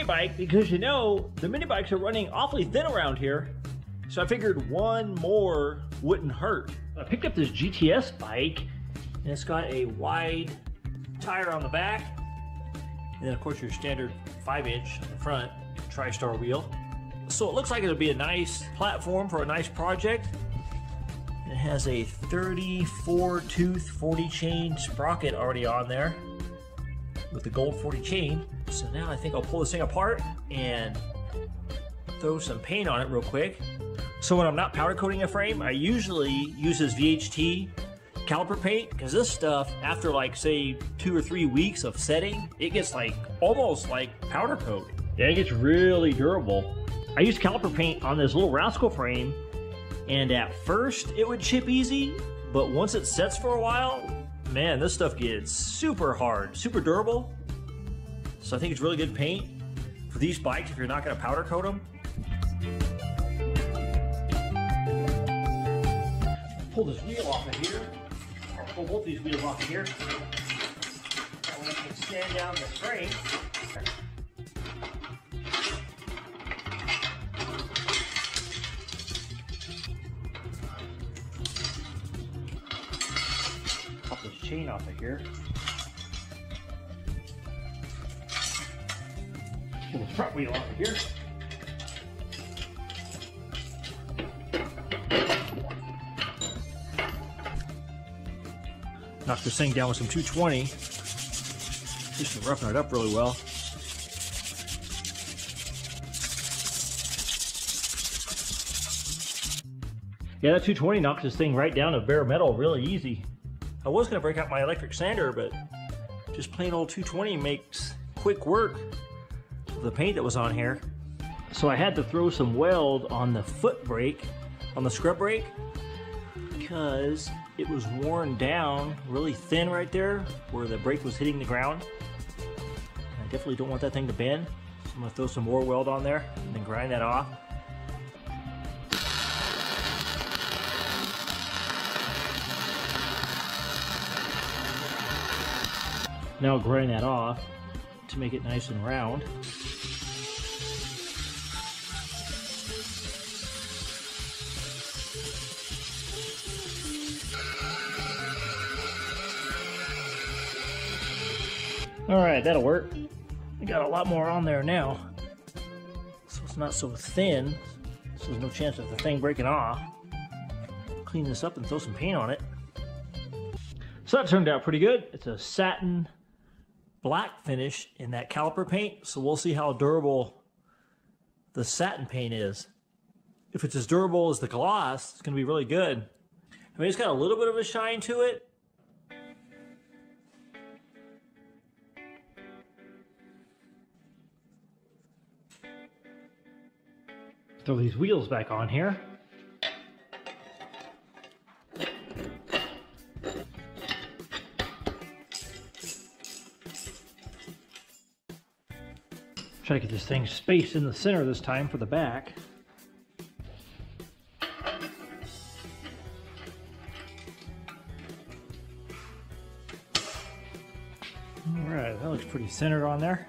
bike because, you know, the mini bikes are running awfully thin around here. So I figured one more wouldn't hurt. I picked up this GTS bike, and it's got a wide tire on the back. And then of course your standard 5-inch on the front tri-star wheel. So it looks like it'll be a nice platform for a nice project. It has a 34 tooth 40 chain sprocket already on there with the gold 40 chain. So now I think I'll pull this thing apart and throw some paint on it real quick. So when I'm not powder coating a frame, I usually use this VHT caliper paint, because this stuff, after like say 2 or 3 weeks of setting, it gets like almost like powder coat. Yeah, it gets really durable. I used caliper paint on this little rascal frame, and at first it would chip easy, but once it sets for a while, man, this stuff gets super hard, super durable. So I think it's really good paint for these bikes if you're not going to powder coat them. Pull this wheel off of here, or pull both these wheels off of here. That way I can stand down the frame. Pop this chain off of here. Pull the front wheel off of here. Knock this thing down with some 220 just to roughen it up really well. Yeah, that 220 knocks this thing right down to bare metal really easy. I was going to break out my electric sander, but just plain old 220 makes quick work of the paint that was on here. So I had to throw some weld on the foot brake, on the scrub brake, because it was worn down really thin right there where the brake was hitting the ground. I definitely don't want that thing to bend, so I'm going to throw some more weld on there and then grind that off. Now I'll grind that off to make it nice and round. Alright, that'll work. I got a lot more on there now, so it's not so thin, so there's no chance of the thing breaking off. Clean this up and throw some paint on it. So that turned out pretty good. It's a satin black finish in that caliper paint, so we'll see how durable the satin paint is. If it's as durable as the gloss, it's going to be really good. I mean, it's got a little bit of a shine to it. Throw these wheels back on here. Try to get this thing spaced in the center this time for the back. Alright, that looks pretty centered on there.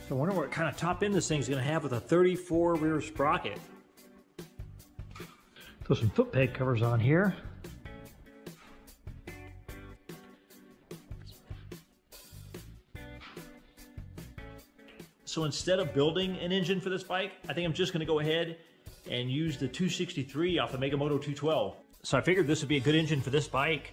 So I wonder what kind of top end this thing's going to have with a 34 rear sprocket. Throw some foot peg covers on here. So instead of building an engine for this bike, I think I'm just going to go ahead and use the 263 off the Megamoto 212. So I figured this would be a good engine for this bike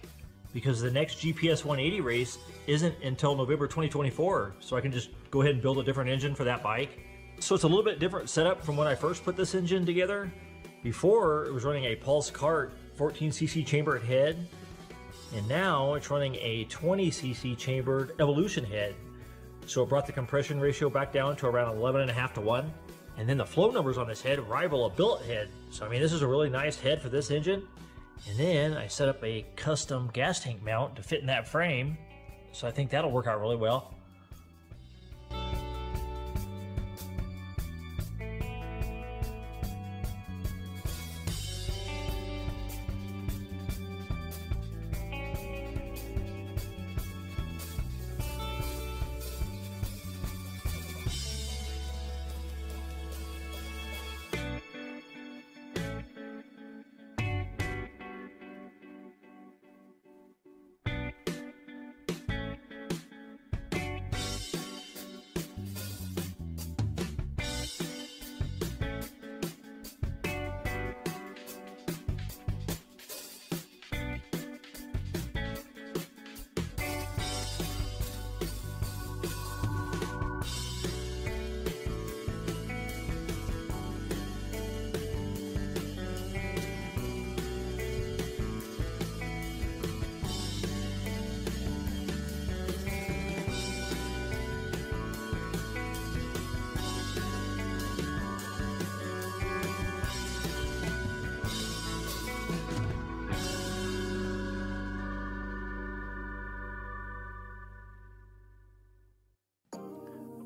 because the next GPS 180 race isn't until November 2024. So I can just go ahead and build a different engine for that bike. So it's a little bit different setup from when I first put this engine together. Before, it was running a Pulse Cart 14cc chambered head, and now it's running a 20cc chambered Evolution head. So it brought the compression ratio back down to around 11.5 to 1. And then the flow numbers on this head rival a billet head. So I mean, this is a really nice head for this engine. And then I set up a custom gas tank mount to fit in that frame. So I think that'll work out really well.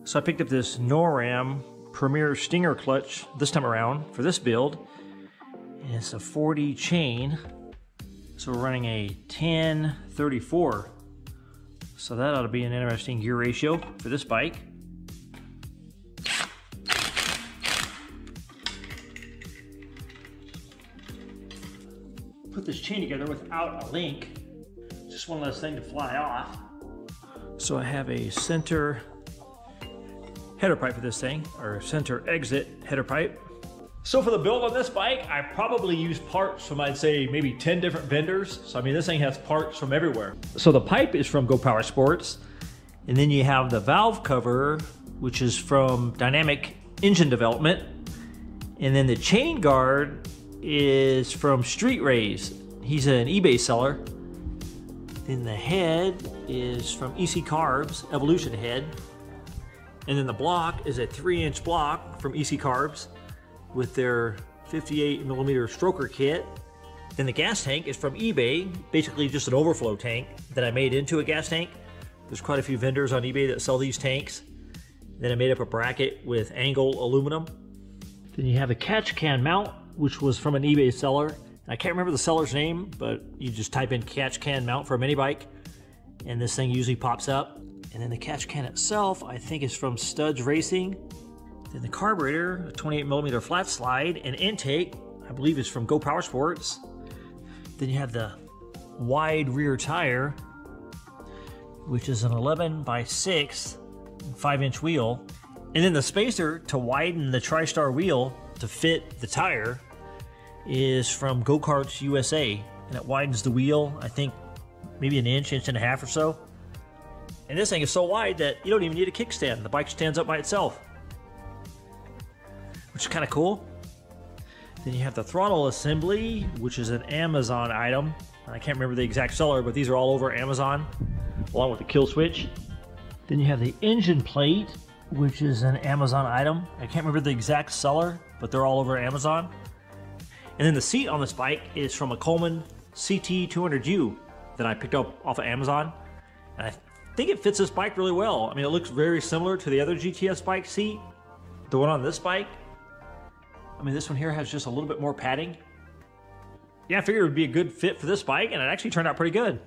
So I picked up this Noram Premier Stinger clutch this time around for this build. And it's a 40 chain. So we're running a 10-34. So that ought to be an interesting gear ratio for this bike. Put this chain together without a link. Just one less thing to fly off. So I have a center header pipe for this thing, or center exit header pipe. So for the build on this bike, I probably used parts from, I'd say, maybe 10 different vendors. So I mean, this thing has parts from everywhere. So the pipe is from Go Power Sports. And then you have the valve cover, which is from Dynamic Engine Development. And then the chain guard is from Street Rays. He's an eBay seller. Then the head is from EC Carbs, Evolution head. And then the block is a 3-inch block from EC Carbs with their 58mm stroker kit. Then the gas tank is from eBay, basically just an overflow tank that I made into a gas tank. There's quite a few vendors on eBay that sell these tanks. Then I made up a bracket with angle aluminum. Then you have a catch can mount, which was from an eBay seller. I can't remember the seller's name, but you just type in catch can mount for a mini bike, and this thing usually pops up. And then the catch can itself, I think, is from Studs Racing. Then the carburetor, a 28mm flat slide, and intake, I believe, is from Go Power Sports. Then you have the wide rear tire, which is an 11x6 5-inch wheel. And then the spacer to widen the TriStar wheel to fit the tire is from Go Karts USA. And it widens the wheel, I think, maybe an inch and a half or so. And this thing is so wide that you don't even need a kickstand. The bike stands up by itself, which is kind of cool. Then you have the throttle assembly, which is an Amazon item. I can't remember the exact seller, but these are all over Amazon, along with the kill switch. Then you have the engine plate, which is an Amazon item. I can't remember the exact seller, but they're all over Amazon. And then the seat on this bike is from a Coleman CT200U that I picked up off of Amazon. And I think it fits this bike really well. I mean, it looks very similar to the other GTS bike seat. The one on this bike, I mean, this one here has just a little bit more padding. Yeah, I figured it would be a good fit for this bike, and it actually turned out pretty good.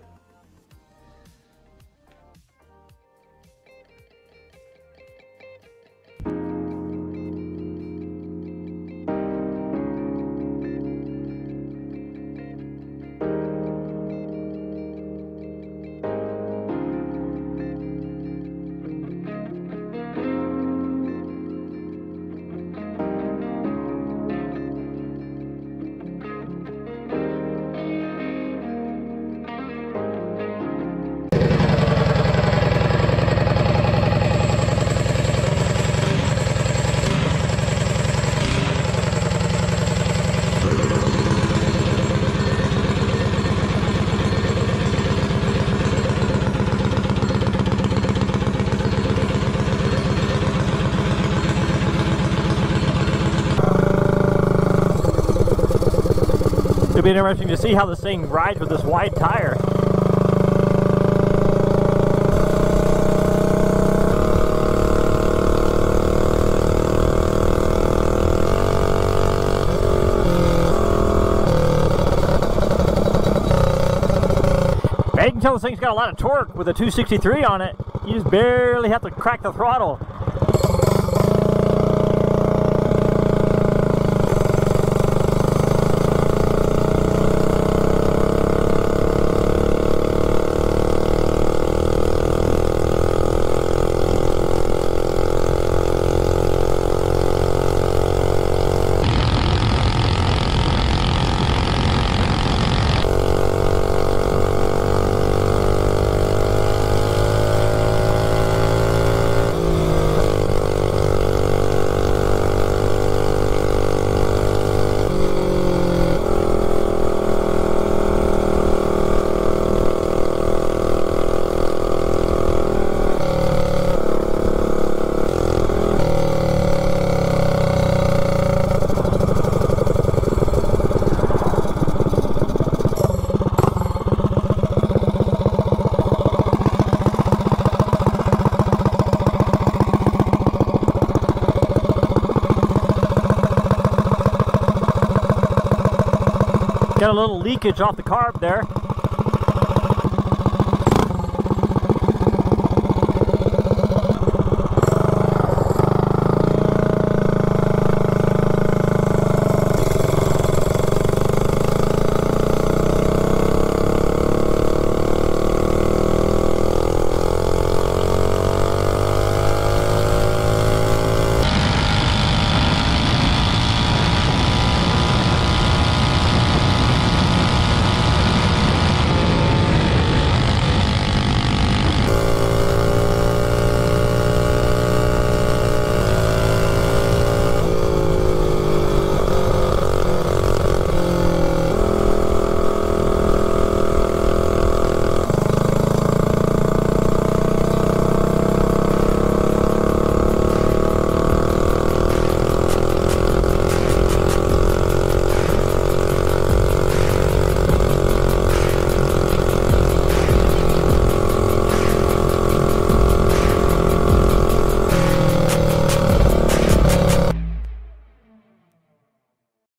It'll be interesting to see how this thing rides with this wide tire. Now you can tell this thing's got a lot of torque with a 263 on it. You just barely have to crack the throttle. Got a little leakage off the carb there.